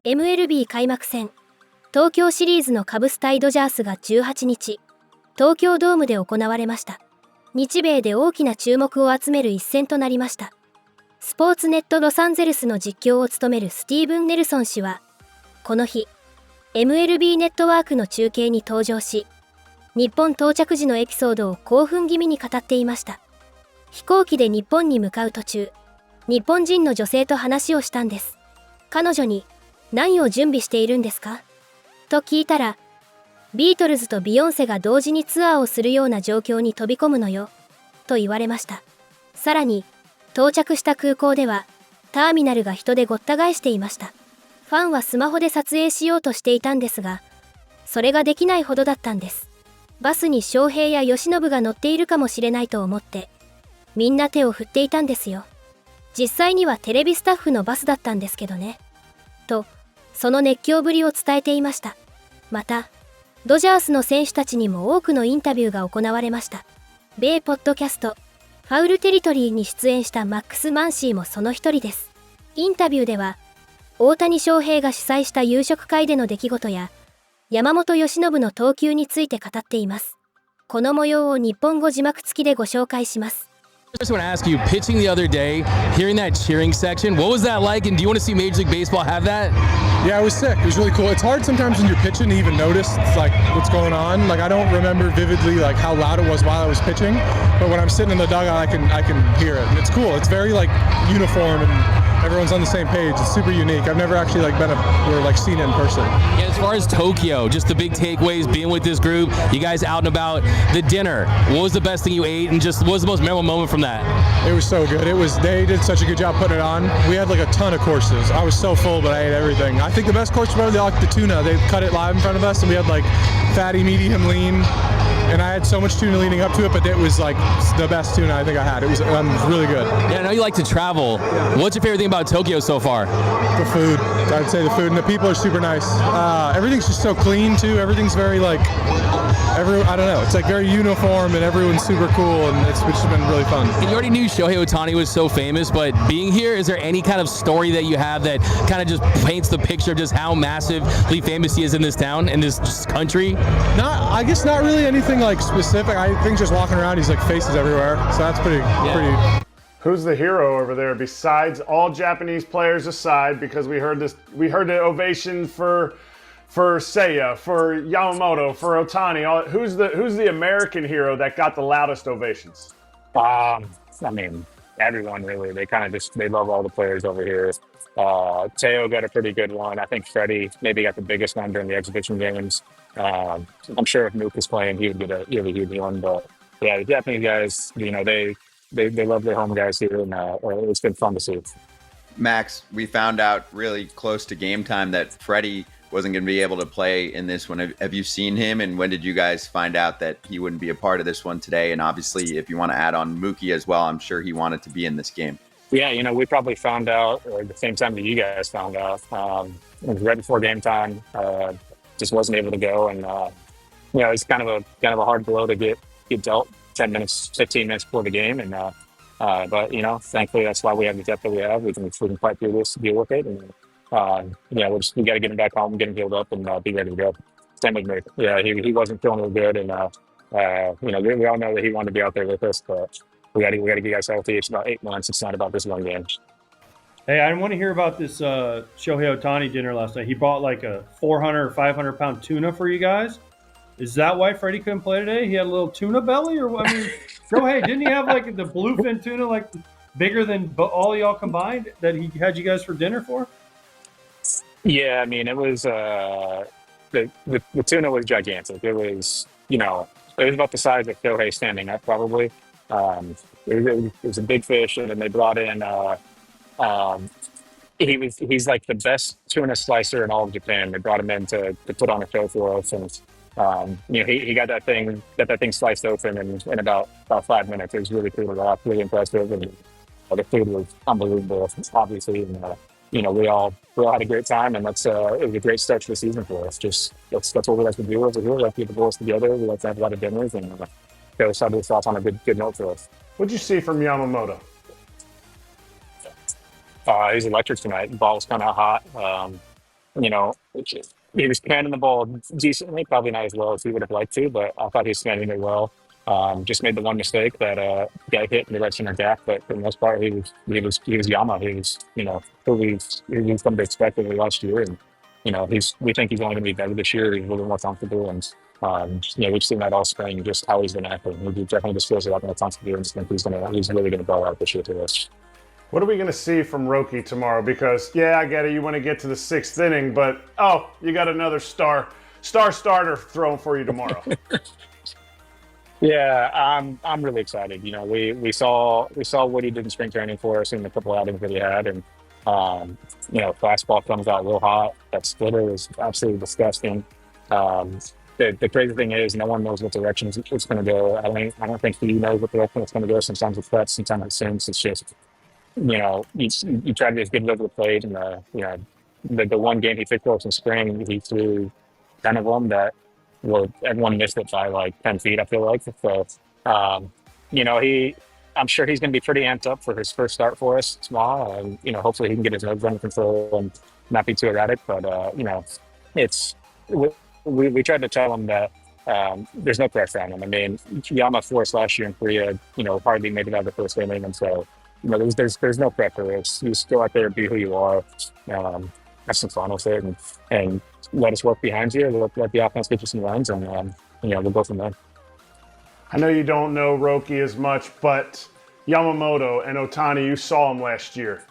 MLB 開幕戦東京シリーズのカブス対ドジャースが18日東京ドームで行われました。日米で大きな注目を集める一戦となりました。スポーツネットロサンゼルスの実況を務めるスティーブン・ネルソン氏はこの日 MLB ネットワークの中継に登場し、日本到着時のエピソードを興奮気味に語っていました。飛行機で日本に向かう途中、日本人の女性と話をしたんです。彼女に何を準備しているんですかと聞いたら、ビートルズとビヨンセが同時にツアーをするような状況に飛び込むのよと言われました。さらに到着した空港ではターミナルが人でごった返していました。ファンはスマホで撮影しようとしていたんですが、それができないほどだったんです。バスに翔平や由伸が乗っているかもしれないと思ってみんな手を振っていたんですよ。実際にはテレビスタッフのバスだったんですけどねと、その熱狂ぶりを伝えていました。またドジャースの選手たちにも多くのインタビューが行われました。米ポッドキャストファウルテリトリーに出演したマックス・マンシーもその一人です。インタビューでは大谷翔平が主催した夕食会での出来事や山本由伸の投球について語っています。この模様を日本語字幕付きでご紹介します。I just want to ask you, pitching the other day, hearing that cheering section, what was that like, and do you want to see Major League Baseball have that? Yeah, it was sick. It was really cool. It's hard sometimes when you're pitching to even notice like what's going on. Like I don't remember vividly like how loud it was while I was pitching, but when I'm sitting in the dugout, I can hear it. And it's cool. It's very like uniform and everyone's on the same page. It's super unique. I've never actually like been or like seen it in person. Yeah, as far as Tokyo, just the big takeaways, being with this group, you guys out and about, the dinner, what was the best thing you ate, and just what was the most memorable moment from that? It was so good. They did such a good job putting it on. We had like a ton of courses. I was so full, but I ate everything. I think the best course was probably like the tuna. They cut it live in front of us, and we had like fatty, medium, lean. And I had so much tuna leading up to it, but it was like the best tuna I think I had. It was really good. Yeah, I know you like to travel. What's your favorite thing about Tokyo so far? The food. I would say the food, and the people are super nice. Everything's just so clean too. Everything's very like, I don't know. It's like very uniform, and everyone's super cool, and it's just been really fun. And you already knew Shohei Ohtani was so famous, but being here, is there any kind of story that you have that kind of just paints the picture of just how massively famous he is in this town, in this country? I guess not really anything like specific. I think just walking around, he's like faces everywhere, so that's pretty. Who's the hero over there besides all Japanese players aside? Because we heard the ovation for Seiya, for Yamamoto, for Ohtani. Who's the American hero that got the loudest ovations? I mean, everyone really. They kind of they love all the players over here. Teo got a pretty good one. I think Freddie maybe got the biggest one during the exhibition games. I'm sure if Nuke was playing, he would get a really huge one. But yeah, the Japanese guys, you know, they love their home guys here, and it's been fun to see. Max, we found out really close to game time that Freddie wasn't going to be able to play in this one. Have you seen him, and when did you guys find out that he wouldn't be a part of this one today? And obviously, if you want to add on Mookie as well, I'm sure he wanted to be in this game. Yeah, you know, we probably found out at the same time that you guys found out. It was right before game time. Just wasn't able to go, and you know, it's kind of a hard blow to get dealt 10 minutes, 15 minutes before the game, and but you know, thankfully that's why we have the depth that we have. We can fight through this, deal with it, and yeah, we got to get him back home, get him healed up, and be ready to go. Same with me. Yeah, he wasn't feeling real good, and you know, we all know that he wanted to be out there with us, but we got to get guys healthy. It's about 8 months. It's not about this one game. Hey, I want to hear about this Shohei Ohtani dinner last night. He bought like a 400 or 500 pound tuna for you guys. Is that why Freddie couldn't play today? He had a little tuna belly, or I mean, Shohei, didn't he have like the bluefin tuna, like bigger than all y'all combined, that he had you guys for dinner for? Yeah, I mean, it was the tuna was gigantic. It was, you know, it was about the size of Shohei standing up, probably. It was a big fish, and then they brought in. He's like the best tuna slicer in all of Japan. They brought him in to put on a show for us, and you know, he got that thing sliced open in about 5 minutes. It was really cool to watch, really impressive, and the food was unbelievable, obviously. And you know, we all had a great time, and it was a great start to the season for us. Just that's what we like to do over here. We like to get the boys together. We like to have a lot of dinners, and go start this off on a good note for us. What'd you see from Yamamoto? He's electric tonight. The ball was kind of hot. you know, he was commanding the ball decently, probably not as well as he would have liked to, but I thought he was commanding it well. Just made the one mistake that got hit in the right center gap, but for the most part, he was Yama. He was, you know, who we've come to expect over last year, and you know, we think he's only going to be better this year. He's a little more comfortable, and you know, we've seen that all spring, just how he's been acting. He definitely just feels a lot more comfortable, and think he's really going to ball out this year to us. What are we going to see from Roki tomorrow? Because, yeah, I get it. You want to get to the 6th inning, but, oh, you got another star starter throwing for you tomorrow. Yeah, I'm really excited. You know, we saw what he did in spring training for us in the couple outings that he had, and you know, fastball comes out real hot. That splitter is absolutely disgusting. The crazy thing is, no one knows what direction it's going to go. I don't think he knows what direction it's going to go. Sometimes it's cuts, sometimes it's sinks. It's just, you know, you try to just get it over the plate, and you know, the one game he picked us in spring, he threw 10 of them that everyone missed it by like 10 feet. I feel like so. You know, I'm sure he's going to be pretty amped up for his first start for us tomorrow, and you know, hopefully he can get his nose under control and not be too erratic. But you know, we tried to tell him that there's no pressure on him. I mean, Yama forced last year in Korea, you know, hardly made it out of the first inning, and so, you know, there's no pressure. You just go out there and be who you are, have some fun with it, and let us work behind you. Let the offense get you some runs, and you know, we'll go from there. I know you don't know Roki as much, but Yamamoto and Ohtani, you saw them last year.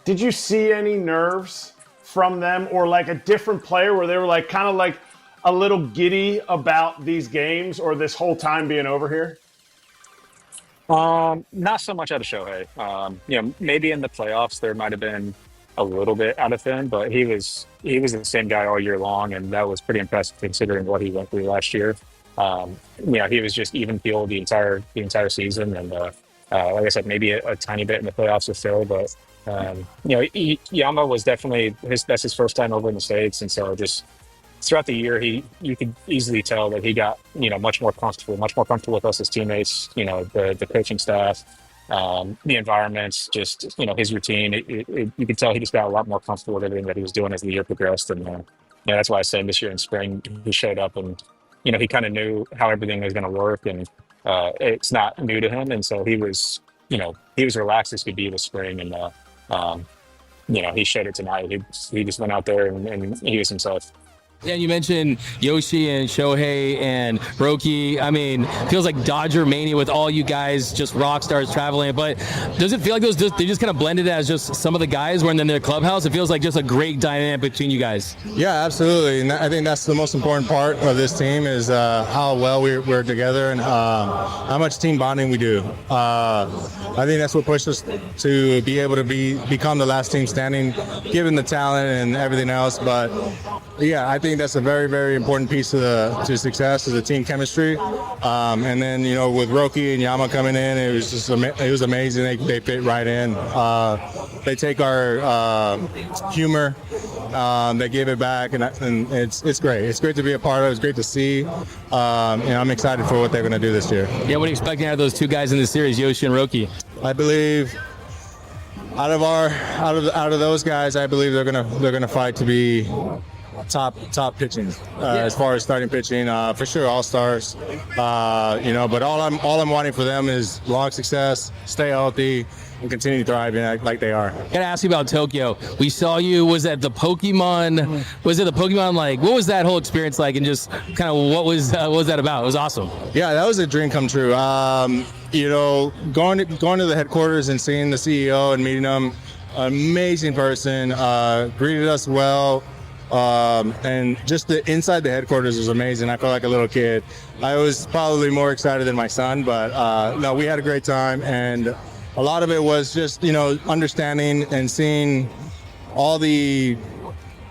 Did you see any nerves from them, or like a different player where they were like kind of like a little giddy about these games or this whole time being over here? Not so much out of Shohei. You know, maybe in the playoffs there might have been a little bit out of him, but he was the same guy all year long, and that was pretty impressive considering what he went through last year. You know, he was just even keeled the entire season, and like I said, maybe a tiny bit in the playoffs or so, but you know, Yama was definitely that's his first time over in the States, and so just throughout the year, you could easily tell that he got, you know, much more comfortable with us as teammates. You know, the coaching staff, the environments, just, you know, his routine. You could tell he just got a lot more comfortable with everything that he was doing as the year progressed, and yeah, that's why I said this year in spring he showed up, and you know, he kind of knew how everything was going to work, and it's not new to him, and so he was relaxed as could be this spring, and you know, he showed it tonight. He just went out there and he was himself. Yeah, you mentioned Yoshi and Shohei and Roki. I mean, feels like Dodger mania with all you guys, just rock stars traveling. But does it feel like they just kind of blended as just some of the guys when in their clubhouse? It feels like just a great dynamic between you guys. Yeah, absolutely. And I think that's the most important part of this team is how well we're together and how much team bonding we do. I think that's what pushed us to be able to become the last team standing, given the talent and everything else. But yeah, I think that's a very, very important piece to success is the team chemistry. And then, you know, with Roki and Yama coming in, it was amazing. They fit right in. They take our humor, they give it back, and it's great. It's great to be a part of. It's great to see. And I'm excited for what they're going to do this year. Yeah, what are you expecting out of those two guys in the series, Yoshi and Roki? I believe out of those guys, I believe they're gonna fight to be top pitching as far as starting pitching, for sure all-stars, you know, but all I'm wanting for them is long success, stay healthy, and continue thriving like they are. Gotta ask you about Tokyo. We saw you, was it the Pokemon, like, what was that whole experience like, and just kind of what was that about? It was awesome. Yeah, that was a dream come true. You know, going to the headquarters and seeing the CEO and meeting him, amazing person, greeted us well. And just the inside the headquarters was amazing. I felt like a little kid. I was probably more excited than my son, but no, we had a great time, and a lot of it was just, you know, understanding and seeing all the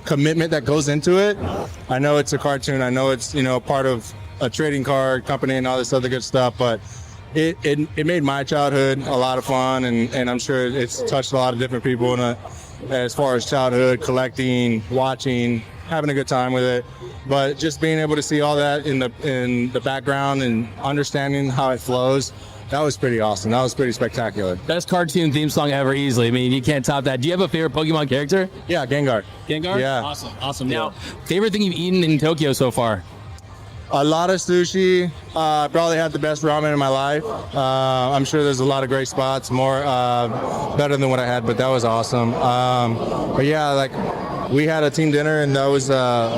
commitment that goes into it. I know it's a cartoon. I know it's, you know, part of a trading card company and all this other good stuff, but it made my childhood a lot of fun, and I'm sure it's touched a lot of different people as far as childhood, collecting, watching, having a good time with it. But just being able to see all that in the background and understanding how it flows, That was pretty awesome. That was pretty spectacular. Best cartoon theme song ever, easily. I mean, you can't top that. Do you have a favorite Pokemon character? Yeah, Gengar. Gengar? Yeah. Awesome. Now, favorite thing you've eaten in Tokyo so far? A lot of sushi. Probably had the best ramen in my life. I'm sure there's a lot of great spots, more better than what I had, but that was awesome. But yeah, like we had a team dinner, and that was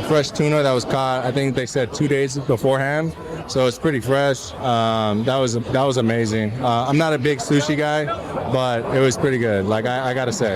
fresh tuna that was caught, I think they said 2 days beforehand. So it's pretty fresh. That was amazing. I'm not a big sushi guy, but it was pretty good. Like I gotta say.